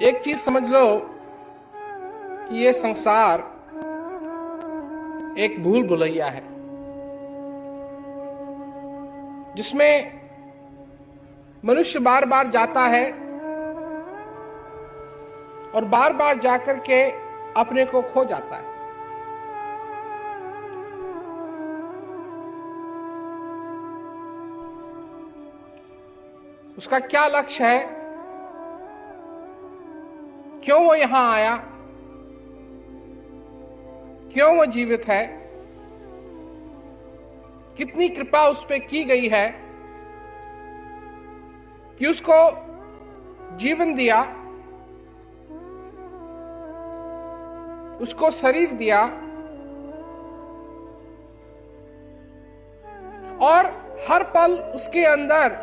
एक चीज समझ लो कि ये संसार एक भूल भुलैया है जिसमें मनुष्य बार बार जाता है और बार बार जाकर के अपने को खो जाता है। उसका क्या लक्ष्य है, क्यों वो यहां आया, क्यों वो जीवित है, कितनी कृपा उस पे की गई है कि उसको जीवन दिया, उसको शरीर दिया और हर पल उसके अंदर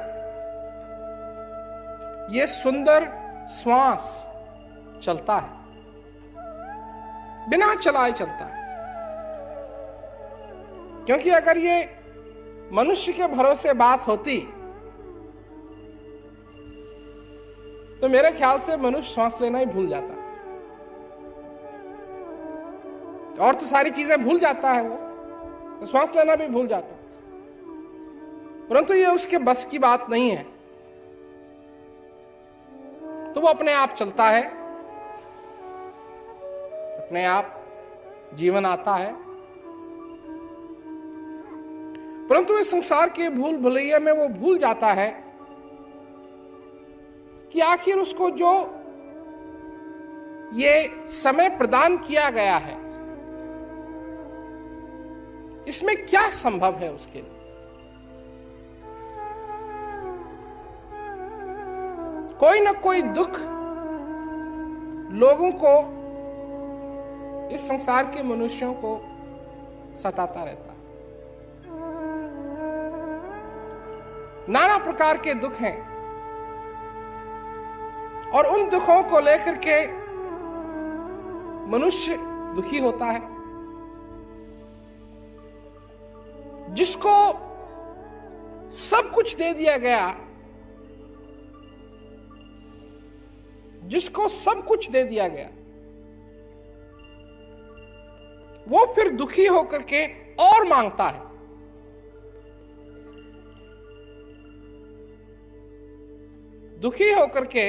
ये सुंदर श्वास चलता है, बिना चलाए चलता है। क्योंकि अगर ये मनुष्य के भरोसे बात होती तो मेरे ख्याल से मनुष्य श्वास लेना ही भूल जाता, और तो सारी चीजें भूल जाता है वो, तो श्वास लेना भी भूल जाता। परंतु ये उसके बस की बात नहीं है, तो वो अपने आप चलता है, अपने आप जीवन आता है। परंतु इस संसार के भूल भुलैया में वो भूल जाता है कि आखिर उसको जो ये समय प्रदान किया गया है इसमें क्या संभव है उसके लिए। कोई ना कोई दुख लोगों को, इस संसार के मनुष्यों को सताता रहता है। नाना प्रकार के दुख हैं और उन दुखों को लेकर के मनुष्य दुखी होता है। जिसको सब कुछ दे दिया गया, जिसको सब कुछ दे दिया गया, वो फिर दुखी होकर के और मांगता है। दुखी होकर के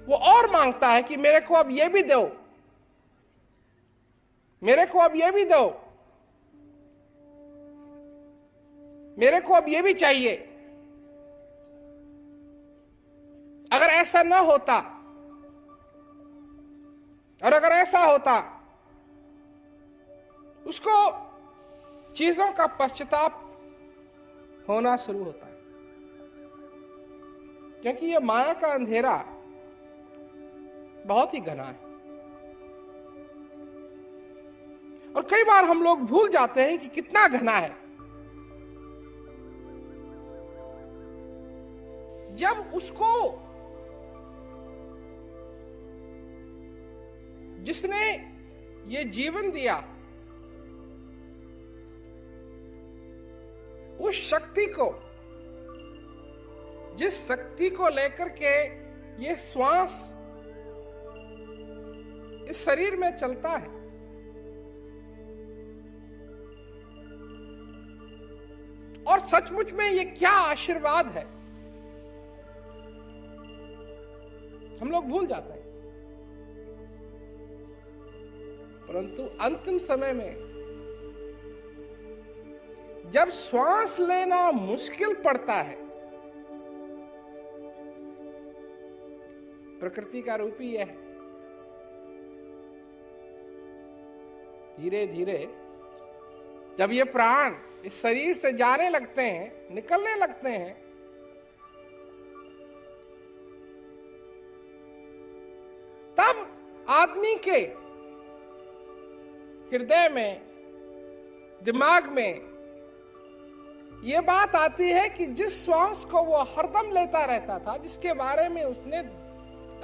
वो और मांगता है कि मेरे को अब ये भी दो, मेरे को अब ये भी दो, मेरे को अब ये भी चाहिए। अगर ऐसा ना होता और अगर ऐसा होता, उसको चीजों का पश्चाताप होना शुरू होता है। क्योंकि ये माया का अंधेरा बहुत ही घना है और कई बार हम लोग भूल जाते हैं कि कितना घना है। जब उसको जिसने ये जीवन दिया, उस शक्ति को, जिस शक्ति को लेकर के ये श्वास इस शरीर में चलता है, और सचमुच में ये क्या आशीर्वाद है, हम लोग भूल जाते हैं। परंतु अंतिम समय में जब श्वास लेना मुश्किल पड़ता है, प्रकृति का रूप ही है। धीरे धीरे जब ये प्राण इस शरीर से जाने लगते हैं, निकलने लगते हैं, तब आदमी के हृदय में, दिमाग में यह बात आती है कि जिस श्वास को वो हरदम लेता रहता था, जिसके बारे में उसने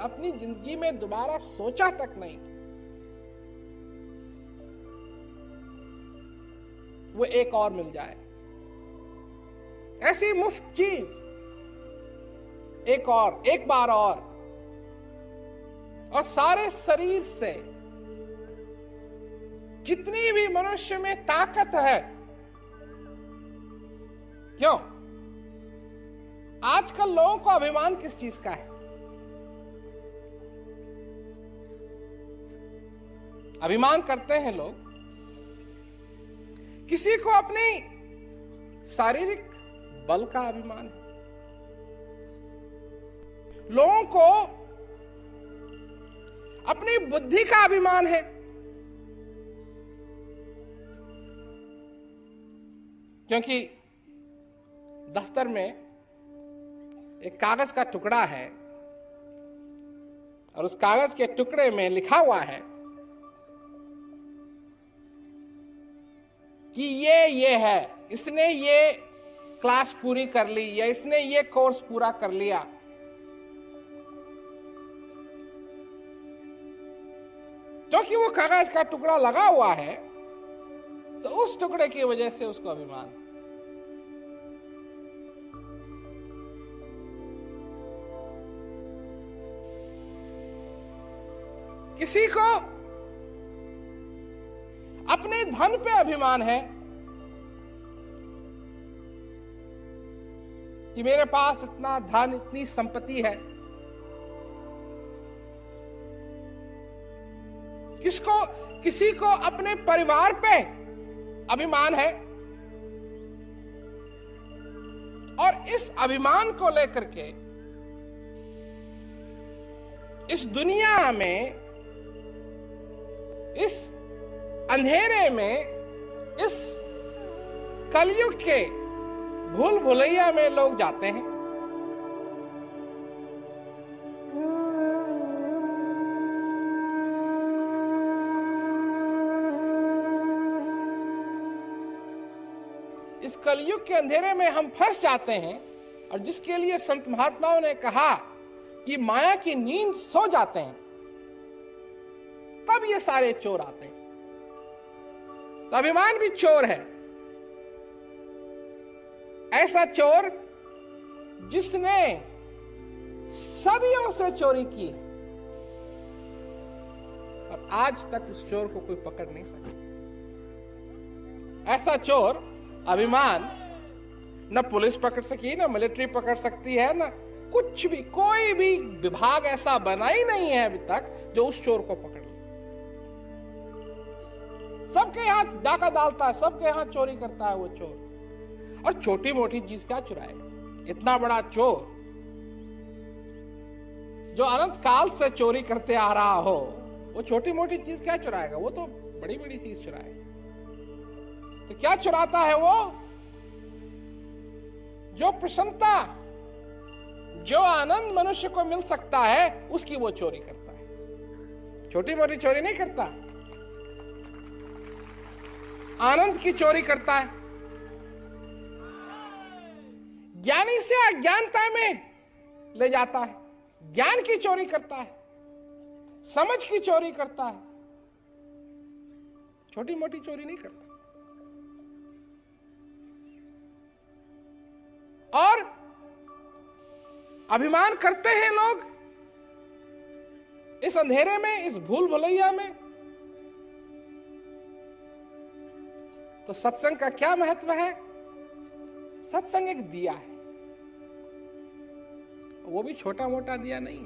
अपनी जिंदगी में दोबारा सोचा तक नहीं, वो एक और मिल जाए। ऐसी मुफ्त चीज एक बार और सारे शरीर से जितनी भी मनुष्य में ताकत है। क्यों? आजकल लोगों को अभिमान किस चीज का है? अभिमान करते हैं लोग, किसी को अपनी शारीरिक बल का अभिमान है, लोगों को अपनी बुद्धि का अभिमान है, क्योंकि दफ्तर में एक कागज का टुकड़ा है और उस कागज के टुकड़े में लिखा हुआ है कि ये है, इसने ये क्लास पूरी कर ली या इसने ये कोर्स पूरा कर लिया। क्योंकि वो कागज का टुकड़ा लगा हुआ है तो उस टुकड़े की वजह से उसको अभिमान। किसी को अपने धन पे अभिमान है कि मेरे पास इतना धन, इतनी संपत्ति है। किसी को अपने परिवार पे अभिमान है और इस अभिमान को लेकर के इस दुनिया में, इस अंधेरे में, इस कलयुग के भूल भुलैया में लोग जाते हैं। इस कलयुग के अंधेरे में हम फंस जाते हैं और जिसके लिए संत महात्माओं ने कहा कि माया की नींद सो जाते हैं, तब ये सारे चोर आते हैं। तो अभिमान भी चोर है, ऐसा चोर जिसने सदियों से चोरी की है और आज तक उस चोर को कोई पकड़ नहीं सका। ऐसा चोर अभिमान न पुलिस पकड़ सकी, न मिलिट्री पकड़ सकती है, न कुछ भी, कोई भी विभाग ऐसा बना ही नहीं है अभी तक जो उस चोर को पकड़ ले। सबके यहां डाका डालता है, सबके यहां चोरी करता है वो चोर। और छोटी मोटी चीज क्या चुराएगा? इतना बड़ा चोर जो अनंत काल से चोरी करते आ रहा हो, वो छोटी मोटी चीज क्या चुराएगा? वो तो बड़ी बड़ी चीज चुराएगा। तो क्या चुराता है वो? जो प्रसन्नता, जो आनंद मनुष्य को मिल सकता है, उसकी वो चोरी करता है। छोटी मोटी चोरी नहीं करता, आनंद की चोरी करता है। ज्ञानी से अज्ञानता में ले जाता है, ज्ञान की चोरी करता है, समझ की चोरी करता है, छोटी मोटी चोरी नहीं करता। और अभिमान करते हैं लोग इस अंधेरे में, इस भूल भुलैया में। तो सत्संग का क्या महत्व है? सत्संग एक दिया है, वो भी छोटा मोटा दिया नहीं।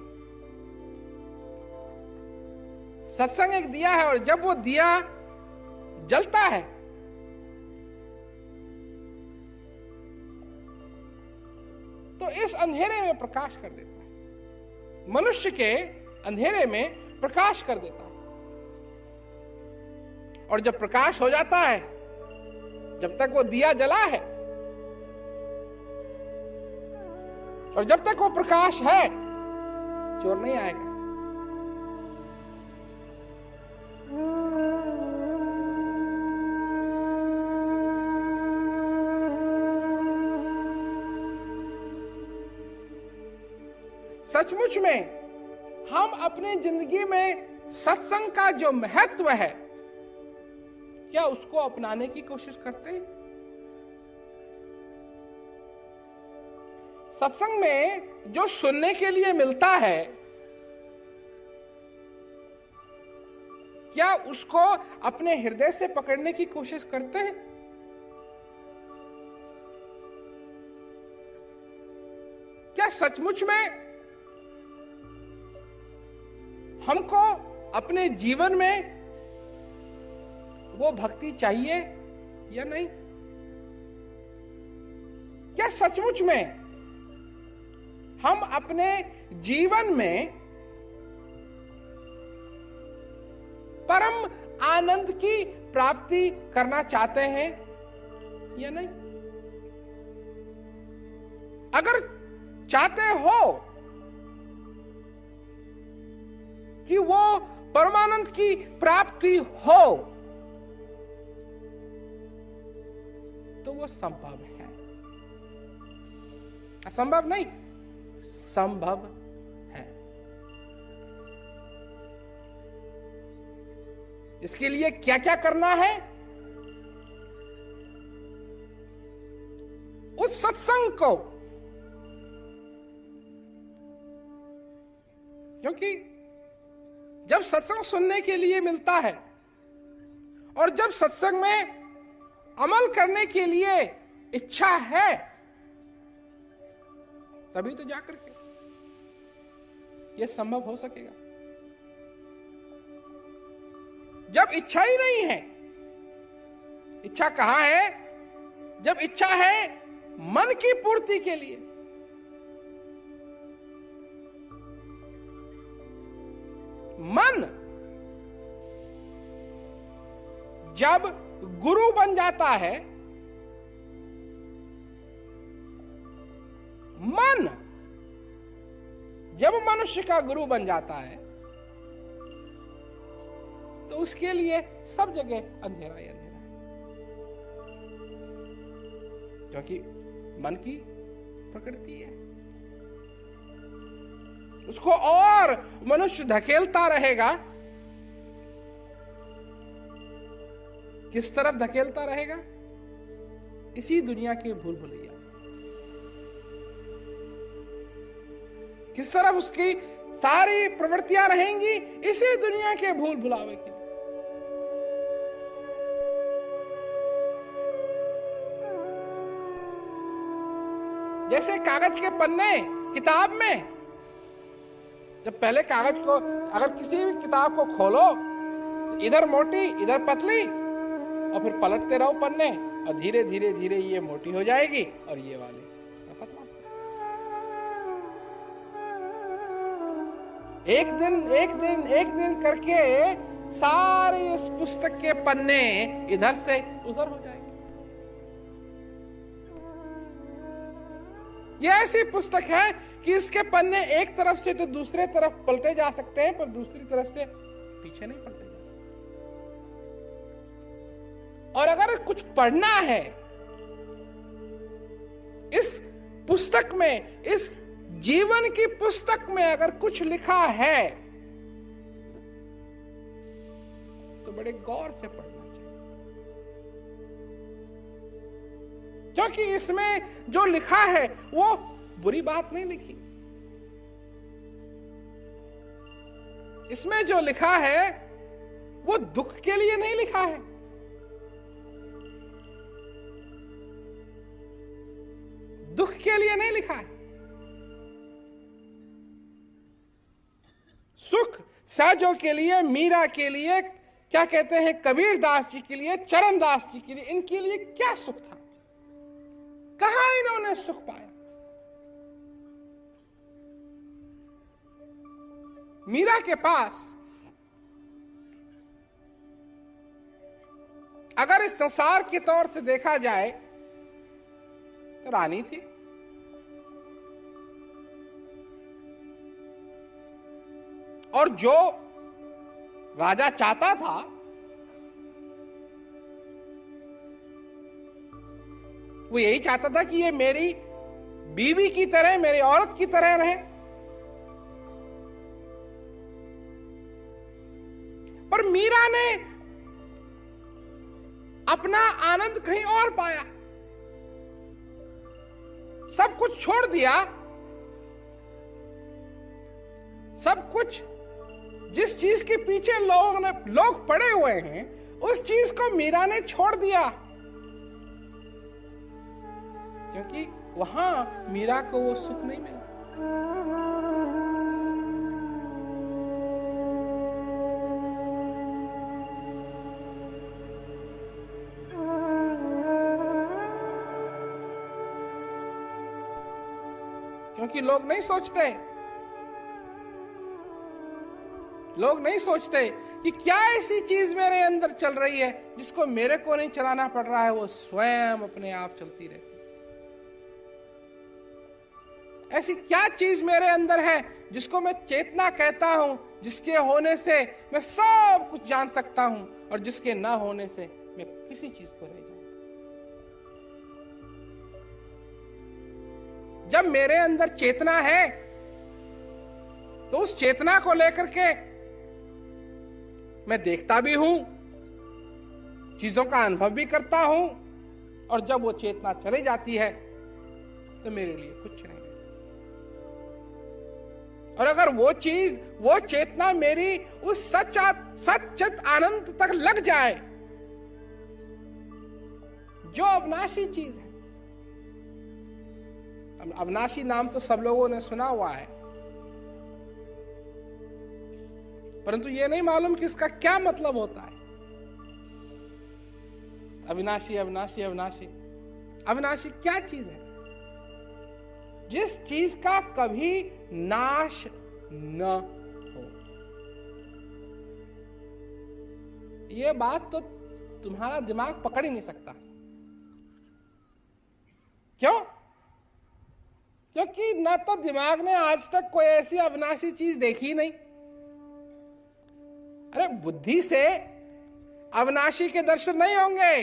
सत्संग एक दिया है और जब वो दिया जलता है तो इस अंधेरे में प्रकाश कर देता है, मनुष्य के अंधेरे में प्रकाश कर देता है। और जब प्रकाश हो जाता है, जब तक वो दिया जला है और जब तक वो प्रकाश है, चोर नहीं आएगा। सचमुच में हम अपनी जिंदगी में सत्संग का जो महत्व है, क्या उसको अपनाने की कोशिश करते हैं? सत्संग में जो सुनने के लिए मिलता है, क्या उसको अपने हृदय से पकड़ने की कोशिश करते हैं? क्या सचमुच में हमको अपने जीवन में वो भक्ति चाहिए या नहीं? क्या सचमुच में हम अपने जीवन में परम आनंद की प्राप्ति करना चाहते हैं या नहीं? अगर चाहते हो कि वो परमानंद की प्राप्ति हो तो वो संभव है, असंभव नहीं, संभव है। इसके लिए क्या क्या करना है? उस सत्संग को, क्योंकि जब सत्संग सुनने के लिए मिलता है और जब सत्संग में अमल करने के लिए इच्छा है, तभी तो जाकर के यह संभव हो सकेगा। जब इच्छा ही नहीं है, इच्छा कहां है? जब इच्छा है मन की पूर्ति के लिए, मन जब गुरु बन जाता है, मन जब मनुष्य का गुरु बन जाता है, तो उसके लिए सब जगह अंधेरा ही अंधेरा है, क्योंकि मन की प्रकृति है। उसको और मनुष्य धकेलता रहेगा। किस तरफ धकेलता रहेगा? इसी दुनिया के भूल भुलैया। किस तरफ उसकी सारी प्रवृत्तियां रहेंगी? इसी दुनिया के भूल भुलावे की। जैसे कागज के पन्ने किताब में, जब पहले कागज को, अगर किसी भी किताब को खोलो तो इधर मोटी इधर पतली, और फिर पलटते रहो पन्ने, और धीरे धीरे धीरे ये मोटी हो जाएगी और ये वाले पतला। एक दिन करके सारे इस पुस्तक के पन्ने इधर से उधर हो जाएंगे। ये ऐसी पुस्तक है कि इसके पन्ने एक तरफ से तो दूसरे तरफ पलटे जा सकते हैं, पर दूसरी तरफ से पीछे नहीं पलटे जा सकते। और अगर कुछ पढ़ना है इस पुस्तक में, इस जीवन की पुस्तक में अगर कुछ लिखा है, तो बड़े गौर से पढ़ना चाहिए, क्योंकि इसमें जो लिखा है वो बुरी बात नहीं लिखी। इसमें जो लिखा है वो दुख के लिए नहीं लिखा है। दुख के लिए नहीं लिखा है। सुख सहजों के लिए, मीरा के लिए, क्या कहते हैं कबीर दास जी के लिए, चरण दास जी के लिए, इनके लिए क्या सुख था? कहां इन्होंने सुख पाया? मीरा के पास अगर इस संसार के तौर से देखा जाए तो रानी थी, और जो राजा चाहता था वो यही चाहता था कि ये मेरी बीवी की तरह, मेरी औरत की तरह रहे। पर मीरा ने अपना आनंद कहीं और पाया, सब कुछ छोड़ दिया, सब कुछ जिस चीज के पीछे लोग पड़े हुए हैं, उस चीज को मीरा ने छोड़ दिया, क्योंकि वहां मीरा को वो सुख नहीं मिला। क्योंकि लोग नहीं सोचते कि क्या ऐसी चीज मेरे अंदर चल रही है जिसको मेरे को नहीं चलाना पड़ रहा है, वो स्वयं अपने आप चलती रहती। ऐसी क्या चीज मेरे अंदर है जिसको मैं चेतना कहता हूं, जिसके होने से मैं सब कुछ जान सकता हूं और जिसके ना होने से मैं किसी चीज को नहीं जानता। जब मेरे अंदर चेतना है तो उस चेतना को लेकर के मैं देखता भी हूं, चीजों का अनुभव भी करता हूं, और जब वो चेतना चली जाती है तो मेरे लिए कुछ नहीं रहता। और अगर वो चेतना मेरी उस सच्चित आनंद तक लग जाए जो अविनाशी चीज है। अविनाशी नाम तो सब लोगों ने सुना हुआ है, परंतु ये नहीं मालूम कि इसका क्या मतलब होता है। अविनाशी अविनाशी अविनाशी अविनाशी क्या चीज है? जिस चीज का कभी नाश न हो। ये बात तो तुम्हारा दिमाग पकड़ ही नहीं सकता। क्यों? क्योंकि ना तो दिमाग ने आज तक कोई ऐसी अविनाशी चीज देखी नहीं। अरे बुद्धि से अविनाशी के दर्शन नहीं होंगे,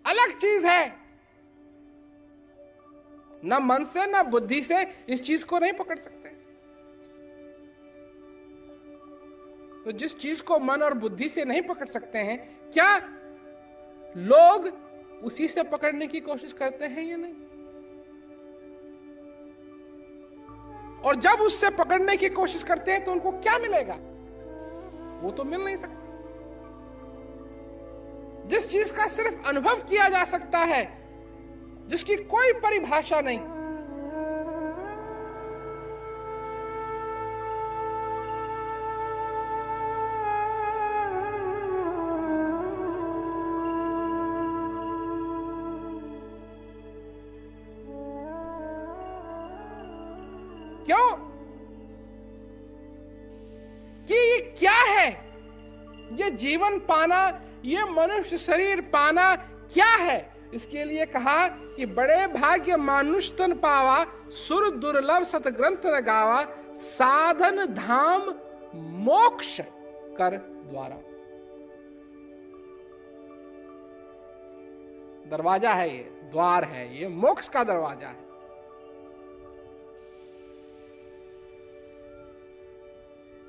अलग चीज है। ना मन से ना बुद्धि से इस चीज को नहीं पकड़ सकते। तो जिस चीज को मन और बुद्धि से नहीं पकड़ सकते हैं, क्या लोग उसी से पकड़ने की कोशिश करते हैं या नहीं? और जब उससे पकड़ने की कोशिश करते हैं तो उनको क्या मिलेगा? वो तो मिल नहीं सकता। जिस चीज का सिर्फ अनुभव किया जा सकता है, जिसकी कोई परिभाषा नहीं, क्यों? कि ये क्या है? ये जीवन पाना, ये मनुष्य शरीर पाना क्या है? इसके लिए कहा कि बड़े भाग्य मानुष तन पावा, सुर दुर्लभ सतग्रंथ न गावा, साधन धाम मोक्ष कर द्वारा। दरवाजा है, ये द्वार है, ये मोक्ष का दरवाजा है।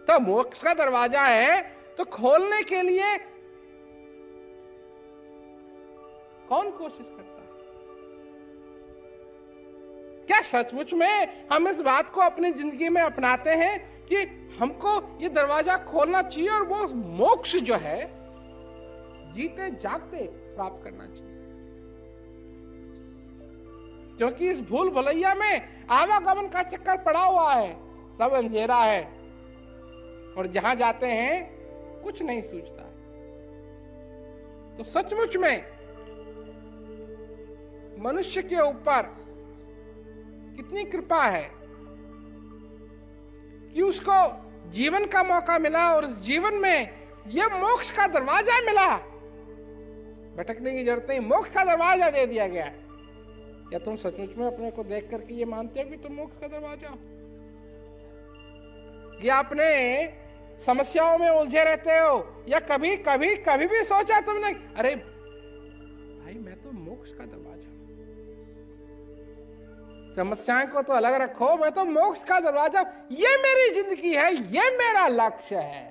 तो मोक्ष का दरवाजा है, तो खोलने के लिए कौन कोशिश करता है? क्या सचमुच में हम इस बात को अपनी जिंदगी में अपनाते हैं कि हमको ये दरवाजा खोलना चाहिए और वो मोक्ष जो है जीते जागते प्राप्त करना चाहिए? क्योंकि इस भूल भुलैया में आवागमन का चक्कर पड़ा हुआ है, सब अंधेरा है, और जहां जाते हैं कुछ नहीं सूझता। तो सचमुच में मनुष्य के ऊपर कितनी कृपा है कि उसको जीवन का मौका मिला और इस जीवन में यह मोक्ष का दरवाजा मिला। भटकने की जरूरत नहीं, मोक्ष का दरवाजा दे दिया गया। क्या तुम सचमुच में अपने को देख करके ये मानते हो कि तुम मोक्ष का दरवाजा हो? या अपने समस्याओं में उलझे रहते हो? या कभी कभी कभी भी सोचा तुमने, अरे भाई मैं तो मोक्ष का दरवाजा, समस्याएं को तो अलग रखो, मैं तो मोक्ष का दरवाजा, ये मेरी जिंदगी है, ये मेरा लक्ष्य है,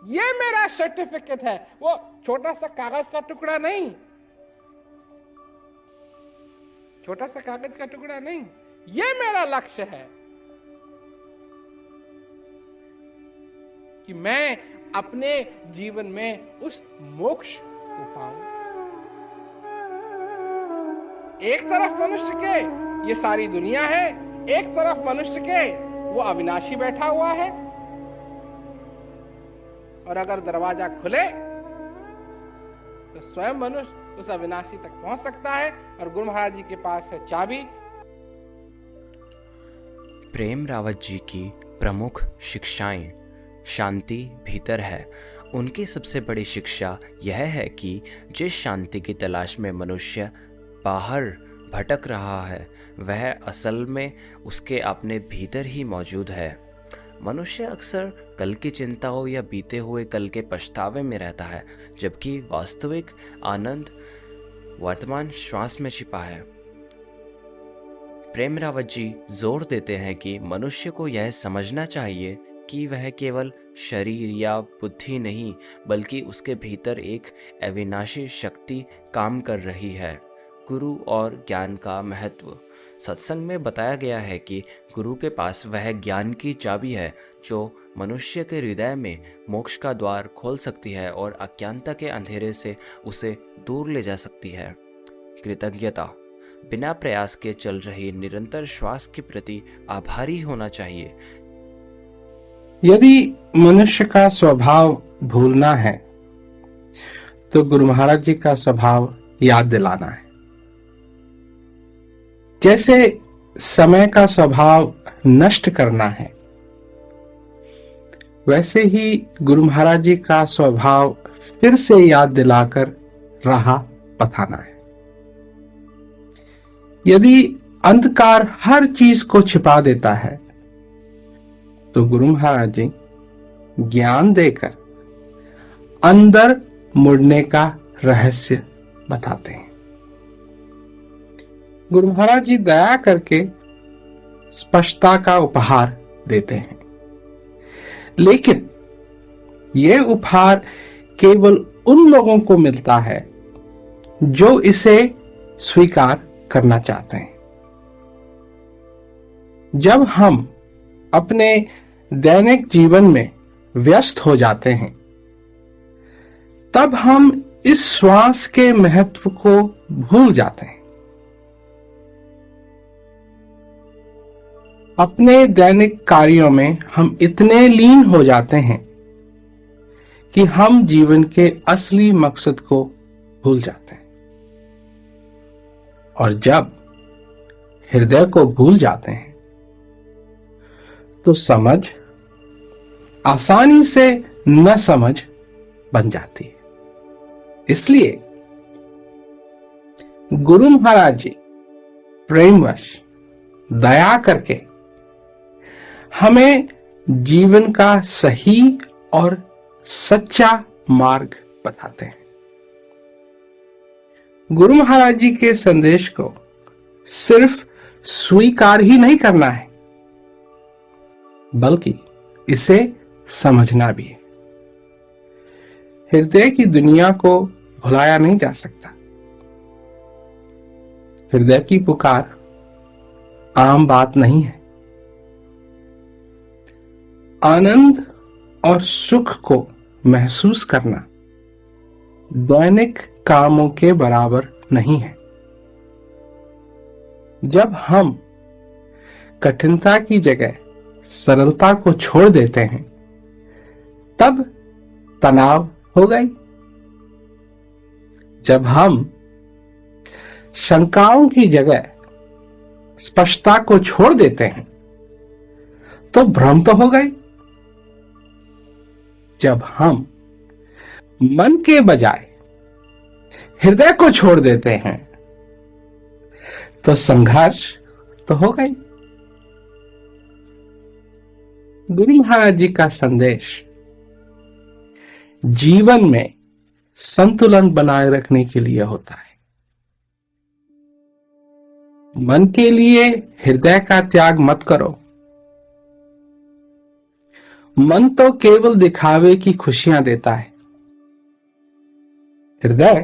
ये मेरा सर्टिफिकेट है। वो छोटा सा कागज का टुकड़ा नहीं, छोटा सा कागज का टुकड़ा नहीं, ये मेरा लक्ष्य है कि मैं अपने जीवन में उस मोक्ष को पाऊं। एक तरफ मनुष्य के ये सारी दुनिया है, एक तरफ मनुष्य के वो अविनाशी बैठा हुआ है, और अगर दरवाजा खुले तो स्वयं मनुष्य उस अविनाशी तक पहुंच सकता है, और गुरु महाराज जी के पास है चाबी। प्रेम रावत जी की प्रमुख शिक्षाएं शांति भीतर है। उनकी सबसे बड़ी शिक्षा यह है कि जिस शांति की तलाश में मनुष्य बाहर भटक रहा है, वह असल में उसके अपने भीतर ही मौजूद है। मनुष्य अक्सर कल की चिंताओं या बीते हुए कल के पछतावे में रहता है, जबकि वास्तविक आनंद वर्तमान श्वास में छिपा है। प्रेम रावत जी जोर देते हैं कि मनुष्य को यह समझना चाहिए कि वह केवल शरीर या बुद्धि नहीं, बल्कि उसके भीतर एक अविनाशी शक्ति काम कर रही है। गुरु और ज्ञान का महत्व। सत्संग में बताया गया है कि गुरु के पास वह ज्ञान की चाबी है जो मनुष्य के हृदय में मोक्ष का द्वार खोल सकती है और अज्ञानता के अंधेरे से उसे दूर ले जा सकती है। कृतज्ञता। बिना प्रयास के चल रही निरंतर श्वास के प्रति आभारी होना चाहिए। यदि मनुष्य का स्वभाव भूलना है तो गुरु महाराज जी का स्वभाव याद दिलाना है। जैसे समय का स्वभाव नष्ट करना है, वैसे ही गुरु महाराज जी का स्वभाव फिर से याद दिलाकर राह बताना है। यदि अंधकार हर चीज को छिपा देता है तो गुरु महाराज जी ज्ञान देकर अंदर मुड़ने का रहस्य बताते हैं। गुरु महाराज जी दया करके स्पष्टता का उपहार देते हैं, लेकिन यह उपहार केवल उन लोगों को मिलता है जो इसे स्वीकार करना चाहते हैं। जब हम अपने दैनिक जीवन में व्यस्त हो जाते हैं, तब हम इस श्वास के महत्व को भूल जाते हैं। अपने दैनिक कार्यों में हम इतने लीन हो जाते हैं कि हम जीवन के असली मकसद को भूल जाते हैं, और जब हृदय को भूल जाते हैं तो समझ आसानी से न समझ बन जाती है। इसलिए गुरु महाराज जी प्रेमवश दया करके हमें जीवन का सही और सच्चा मार्ग बताते हैं। गुरु महाराज जी के संदेश को सिर्फ स्वीकार ही नहीं करना है, बल्कि इसे समझना भी है। हृदय की दुनिया को भुलाया नहीं जा सकता। हृदय की पुकार आम बात नहीं है। आनंद और सुख को महसूस करना दैनिक कामों के बराबर नहीं है। जब हम कठिनता की जगह सरलता को छोड़ देते हैं, तब तनाव हो गई। जब हम शंकाओं की जगह स्पष्टता को छोड़ देते हैं, तो भ्रम तो हो गई। जब हम मन के बजाय हृदय को छोड़ देते हैं, तो संघर्ष तो हो गई। गुरु महाराज जी का संदेश जीवन में संतुलन बनाए रखने के लिए होता है। मन के लिए हृदय का त्याग मत करो। मन तो केवल दिखावे की खुशियां देता है। हृदय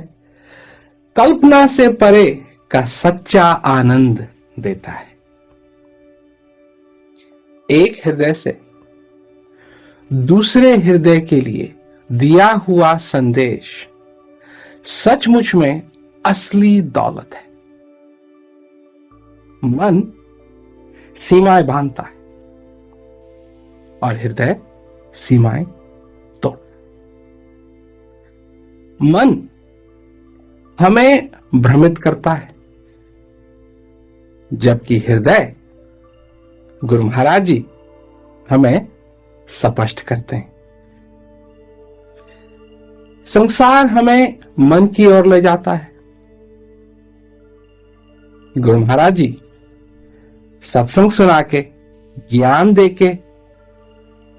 कल्पना से परे का सच्चा आनंद देता है। एक हृदय से दूसरे हृदय के लिए दिया हुआ संदेश सचमुच में असली दौलत है। मन सीमाएं बांधता है और हृदय सीमाएं तोड़। मन हमें भ्रमित करता है, जबकि हृदय, गुरु महाराज जी हमें स्पष्ट करते हैं। संसार हमें मन की ओर ले जाता है, गुरु महाराज जी सत्संग सुना के, ज्ञान दे के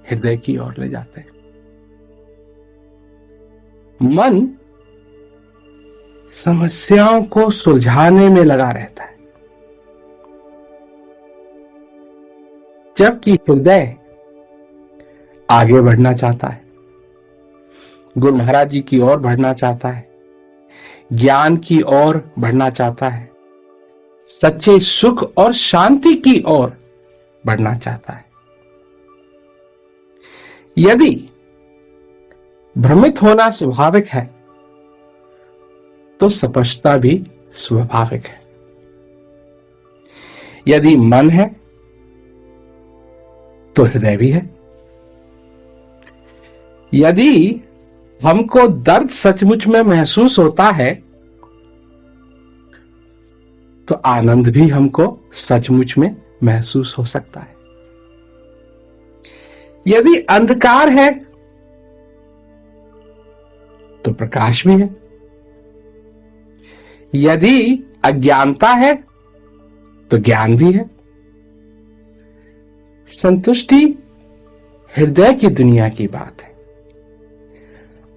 हृदय की ओर ले जाते हैं। मन समस्याओं को सुलझाने में लगा रहता है, जबकि हृदय आगे बढ़ना चाहता है, गुरु महाराज जी की ओर बढ़ना चाहता है, ज्ञान की ओर बढ़ना चाहता है, सच्चे सुख और शांति की ओर बढ़ना चाहता है। यदि भ्रमित होना स्वाभाविक है, तो स्पष्टता भी स्वाभाविक है। यदि मन है, तो हृदय भी है। यदि हमको दर्द सचमुच में महसूस होता है, तो आनंद भी हमको सचमुच में महसूस हो सकता है। यदि अंधकार है, तो प्रकाश भी है। यदि अज्ञानता है, तो ज्ञान भी है। संतुष्टि हृदय की दुनिया की बात है।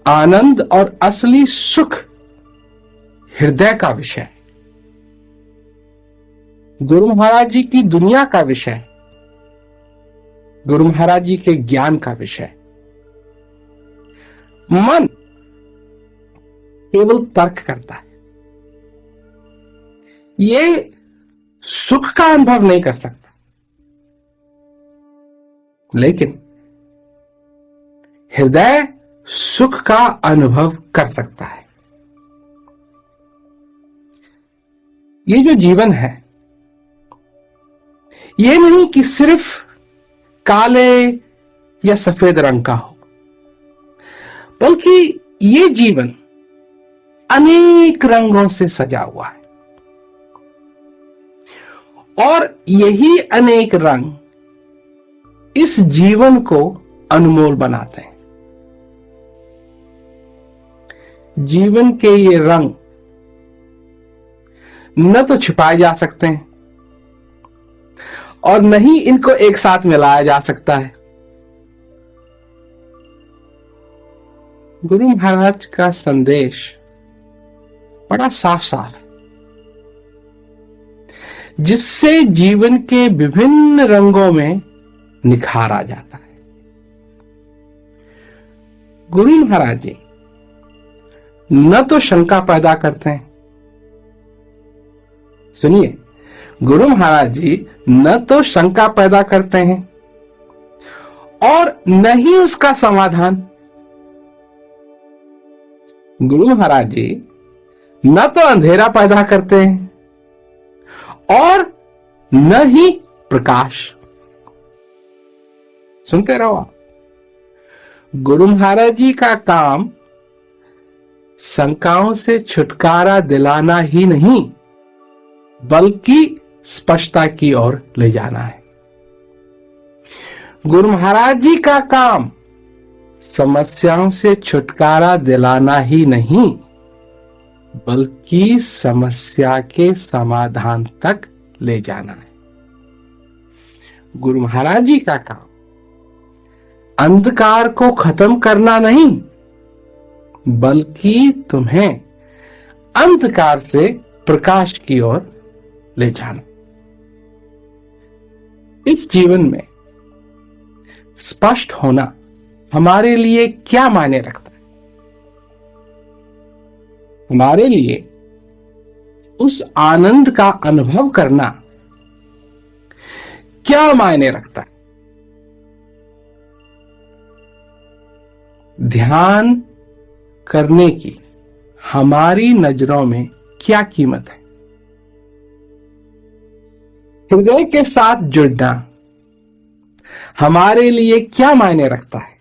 आनंद और असली सुख हृदय का विषय है, गुरु महाराज जी की दुनिया का विषय, गुरु महाराज जी के ज्ञान का विषय। मन केवल तर्क करता है, ये सुख का अनुभव नहीं कर सकता, लेकिन हृदय सुख का अनुभव कर सकता है। ये जो जीवन है, ये नहीं कि सिर्फ काले या सफेद रंग का हो, बल्कि ये जीवन अनेक रंगों से सजा हुआ है, और यही अनेक रंग इस जीवन को अनमोल बनाते हैं। जीवन के ये रंग न तो छिपाए जा सकते हैं और न ही इनको एक साथ मिलाया जा सकता है। गुरु महाराज का संदेश बड़ा साफ साफ है, जिससे जीवन के विभिन्न रंगों में निखार आ जाता है। गुरु महाराज जी न तो शंका पैदा करते हैं, सुनिए, गुरु महाराज जी न तो शंका पैदा करते हैं और न ही उसका समाधान। गुरु महाराज जी न तो अंधेरा पैदा करते हैं और न ही प्रकाश। सुनते रहो आप। गुरु महाराज जी का काम शंकाओं से छुटकारा दिलाना ही नहीं, बल्कि स्पष्टता की ओर ले जाना है। गुरु महाराज जी का काम समस्याओं से छुटकारा दिलाना ही नहीं, बल्कि समस्या के समाधान तक ले जाना है। गुरु महाराज जी का काम अंधकार को खत्म करना नहीं, बल्कि तुम्हें अंधकार से प्रकाश की ओर ले जाना। इस जीवन में स्पष्ट होना हमारे लिए क्या मायने रखता है? हमारे लिए उस आनंद का अनुभव करना क्या मायने रखता है? ध्यान करने की हमारी नजरों में क्या कीमत है? हृदय के साथ जुड़ना हमारे लिए क्या मायने रखता है?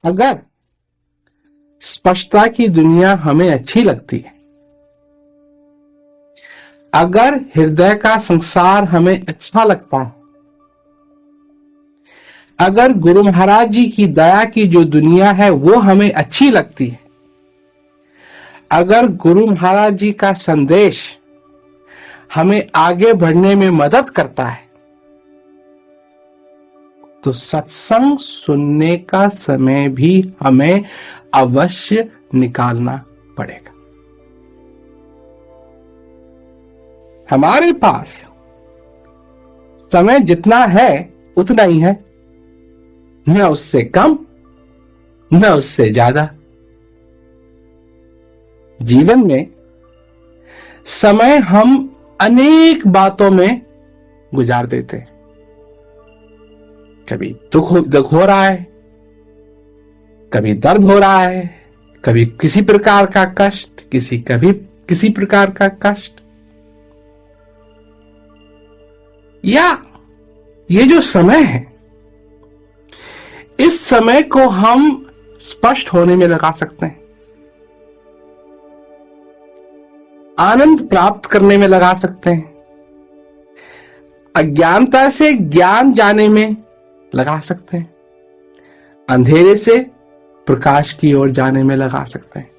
अगर स्पष्टता की दुनिया हमें अच्छी लगती है, अगर हृदय का संसार हमें अच्छा लगता है, अगर गुरु महाराज जी की दया की जो दुनिया है वो हमें अच्छी लगती है, अगर गुरु महाराज जी का संदेश हमें आगे बढ़ने में मदद करता है, तो सत्संग सुनने का समय भी हमें अवश्य निकालना पड़ेगा। हमारे पास समय जितना है उतना ही है, न उससे कम न उससे ज्यादा। जीवन में समय हम अनेक बातों में गुजार देते हैं। कभी दुख हो रहा है, कभी दर्द हो रहा है, कभी किसी प्रकार का कष्ट, कभी किसी प्रकार का कष्ट। या ये जो समय है, इस समय को हम स्पष्ट होने में लगा सकते हैं, आनंद प्राप्त करने में लगा सकते हैं, अज्ञानता से ज्ञान जाने में लगा सकते हैं, अंधेरे से प्रकाश की ओर जाने में लगा सकते हैं।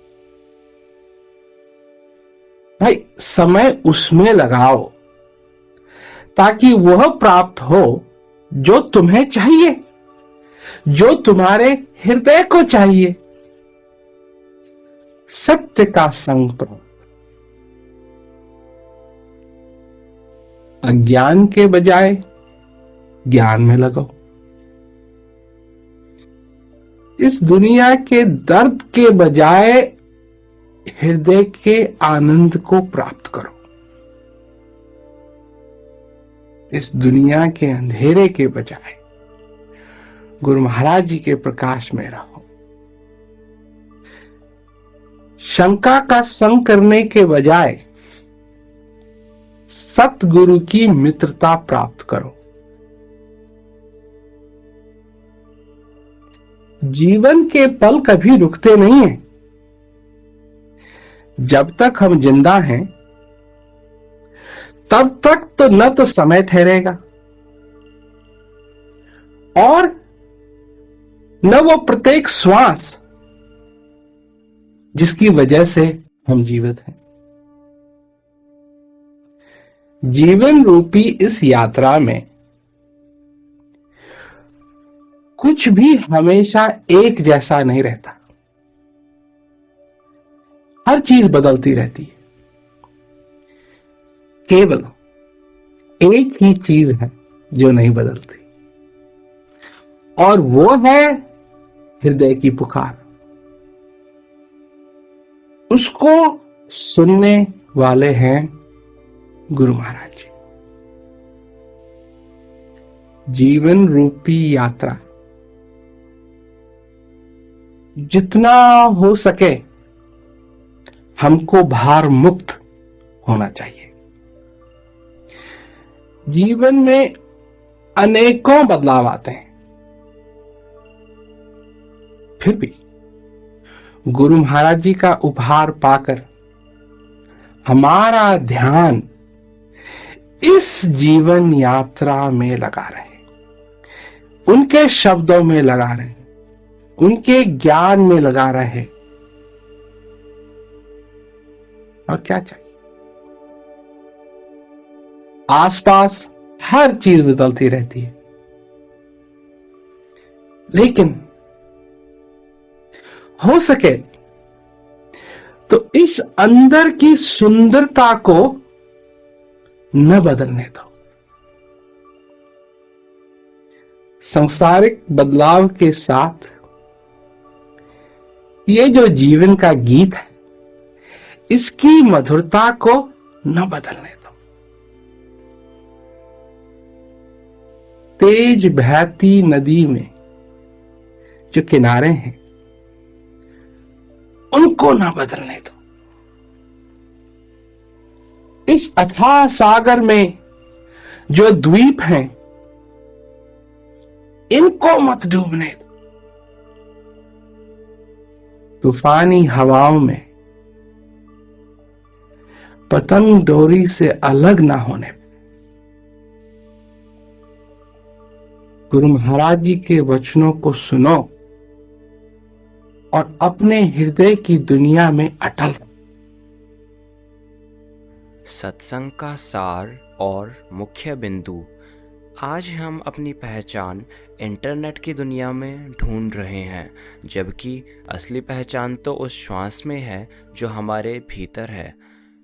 भाई समय उसमें लगाओ ताकि वह प्राप्त हो जो तुम्हें चाहिए, जो तुम्हारे हृदय को चाहिए। सत्य का संग प्राप्त। अज्ञान के बजाय ज्ञान में लगो। इस दुनिया के दर्द के बजाय हृदय के आनंद को प्राप्त करो। इस दुनिया के अंधेरे के बजाय गुरु महाराज जी के प्रकाश में रहो। शंका का संग करने के बजाय सतगुरु की मित्रता प्राप्त करो। जीवन के पल कभी रुकते नहीं हैं। जब तक हम जिंदा हैं तब तक तो न तो समय ठहरेगा और न वो प्रत्येक श्वास जिसकी वजह से हम जीवित हैं। जीवन रूपी इस यात्रा में कुछ भी हमेशा एक जैसा नहीं रहता। हर चीज बदलती रहती है। केवल एक ही चीज है जो नहीं बदलती, और वो है हृदय की पुकार। उसको सुनने वाले हैं गुरु महाराज जी। जीवन रूपी यात्रा जितना हो सके हमको भार मुक्त होना चाहिए। जीवन में अनेकों बदलाव आते हैं, फिर भी गुरु महाराज जी का उपहार पाकर हमारा ध्यान इस जीवन यात्रा में लगा रहे, उनके शब्दों में लगा रहे, उनके ज्ञान में लगा रहे। और क्या चाहिए? आसपास हर चीज बदलती रहती है, लेकिन हो सके तो इस अंदर की सुंदरता को न बदलने दो। सांसारिक बदलाव के साथ ये जो जीवन का गीत है, इसकी मधुरता को न बदलने दो। तेज बहती नदी में जो किनारे हैं उनको ना बदलने दो। इस अथाह सागर में जो द्वीप हैं इनको मत डूबने दो। तूफानी हवाओं में पतंग डोरी से अलग ना होने पाए। गुरु महाराज जी के वचनों को सुनो और अपने हृदय की दुनिया में अटल रहो। सत्संग का सार और मुख्य बिंदु। आज हम अपनी पहचान इंटरनेट की दुनिया में ढूंढ रहे हैं, जबकि असली पहचान तो उस श्वास में है जो हमारे भीतर है।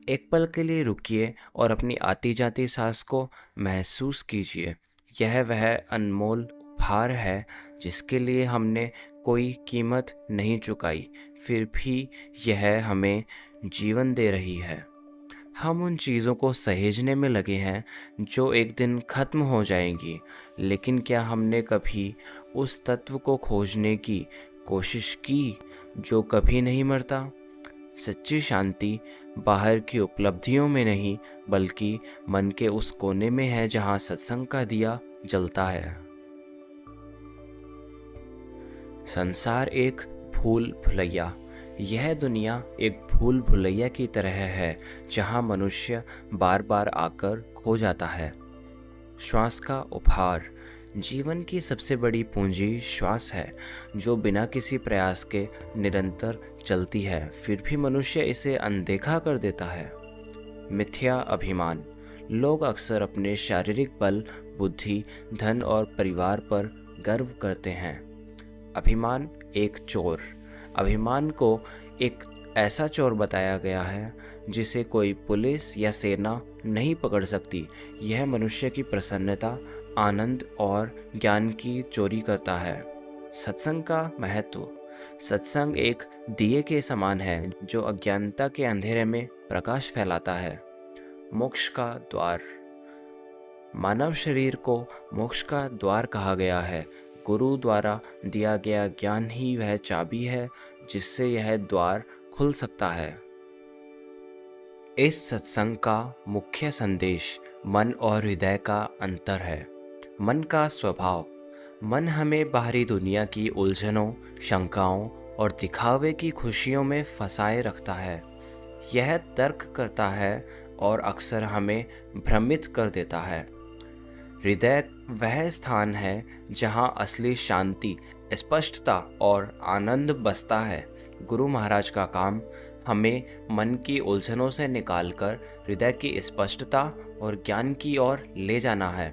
एक पल के लिए रुकिए और अपनी आती जाती सांस को महसूस कीजिए। यह वह अनमोल उपहार है जिसके लिए हमने कोई कीमत नहीं चुकाई, फिर भी यह हमें जीवन दे रही है। हम उन चीज़ों को सहेजने में लगे हैं जो एक दिन ख़त्म हो जाएंगी, लेकिन क्या हमने कभी उस तत्व को खोजने की कोशिश की जो कभी नहीं मरता? सच्ची शांति बाहर की उपलब्धियों में नहीं, बल्कि मन के उस कोने में है जहाँ सत्संग का दिया जलता है। संसार एक भूल भुलैया। यह दुनिया एक भूल भुलैया की तरह है जहाँ मनुष्य बार बार आकर खो जाता है। श्वास का उपहार। जीवन की सबसे बड़ी पूंजी श्वास है, जो बिना किसी प्रयास के निरंतर चलती है, फिर भी मनुष्य इसे अनदेखा कर देता है। मिथ्या अभिमान। लोग अक्सर अपने शारीरिक बल, बुद्धि, धन और परिवार पर गर्व करते हैं। अभिमान एक चोर। अभिमान को एक ऐसा चोर बताया गया है जिसे कोई पुलिस या सेना नहीं पकड़ सकती। यह मनुष्य की प्रसन्नता, आनंद और ज्ञान की चोरी करता है। सत्संग का महत्व। सत्संग एक दिए के समान है जो अज्ञानता के अंधेरे में प्रकाश फैलाता है। मोक्ष का द्वार। मानव शरीर को मोक्ष का द्वार कहा गया है। गुरु द्वारा दिया गया ज्ञान ही वह चाबी है जिससे यह द्वार खुल सकता है। इस सत्संग का मुख्य संदेश मन और हृदय का अंतर है। मन का स्वभाव। मन हमें बाहरी दुनिया की उलझनों, शंकाओं और दिखावे की खुशियों में फंसाए रखता है। यह तर्क करता है और अक्सर हमें भ्रमित कर देता है। हृदय वह स्थान है जहाँ असली शांति, स्पष्टता और आनंद बसता है। गुरु महाराज का काम हमें मन की उलझनों से निकालकर हृदय की स्पष्टता और ज्ञान की ओर ले जाना है।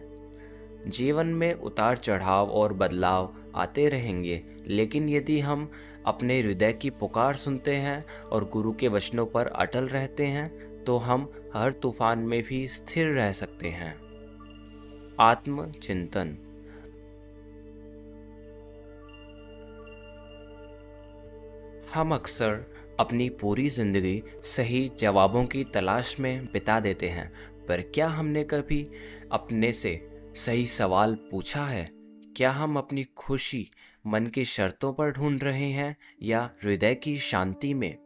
जीवन में उतार चढ़ाव और बदलाव आते रहेंगे, लेकिन यदि हम अपने हृदय की पुकार सुनते हैं और गुरु के वचनों पर अटल रहते हैं तो हम हर तूफान में भी स्थिर रह सकते हैं। आत्मचिंतन। हम अक्सर अपनी पूरी जिंदगी सही जवाबों की तलाश में बिता देते हैं, पर क्या हमने कभी अपने से सही सवाल पूछा है? क्या हम अपनी खुशी मन की शर्तों पर ढूंढ रहे हैं या हृदय की शांति में?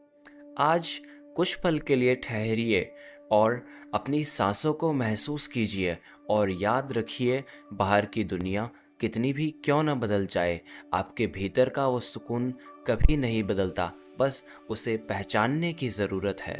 आज कुछ पल के लिए ठहरिए और अपनी सांसों को महसूस कीजिए और याद रखिए, बाहर की दुनिया कितनी भी क्यों न बदल जाए, आपके भीतर का वो सुकून कभी नहीं बदलता। बस उसे पहचानने की ज़रूरत है।